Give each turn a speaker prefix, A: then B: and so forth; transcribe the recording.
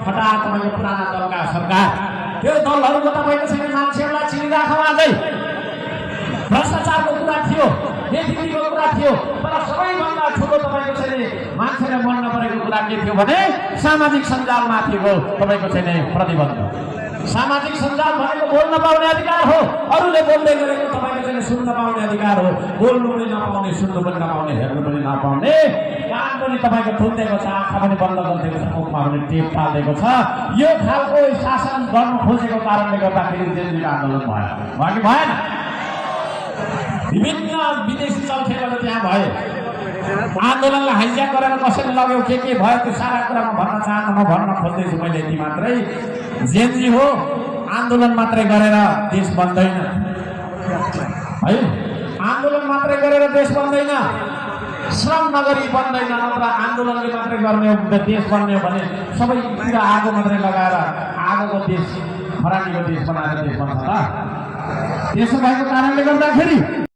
A: हठात तपाईँको पुराना दलका सरकार त्यो दलहरूको तपाईँको छैन मान्छेहरूलाई चिनिराखौँ आजै भ्रष्टाचारको कुरा थियो नेतृत्वको कुरा थियो तर सबैभन्दा ठुलो तपाईँको चाहिँ मान्छेले मन नपरेको कुरा के थियो भने सामाजिक सञ्जालमाथिको तपाईँको चाहिँ प्रतिबन्ध सामाजिक सञ्जाल भनेको बोल्न पाउने अधिकार हो अरूले बोल्दै गरेको तपाईँको चाहिँ सुन्न पाउने अधिकार हो बोल्नु पनि नपाउने सुन्नु पनि नपाउने हेर्नु पनि नपाउने कान पनि तपाईँको थुनिदिएको छ आँखा पनि बन्द गरिदिएको छ मुखमा पनि टेप पालिदिएको छ यो खालको शासन गर्नु खोजेको कारणले गर्दाखेरि जेलजुट आन्दोलन भयो कि भएन विभिन्न विदेशी चल्खेबाट त्यहाँ भए आन्दोलनलाई हाइज्याक गरेर कसैले लग्यो के भयो त्यो सारा कुरामा भन्न चाहन्न म भन्न खोज्दैछु मैले यति मात्रै जेनजी हो आन्दोलन मात्रै गरेर देश बन्दैन है आन्दोलन मात्रै गरेर देश बन्दैन श्रम नगरी बन्दैन नत्र आन्दोलनले मात्रै गर्ने हो देश बन्ने हो भने सबैतिर आगो मात्रै लगाएर आगोको देश खरानीको देश बनाएर देश बन्छ त त्यसो भएको कारणले गर्दाखेरि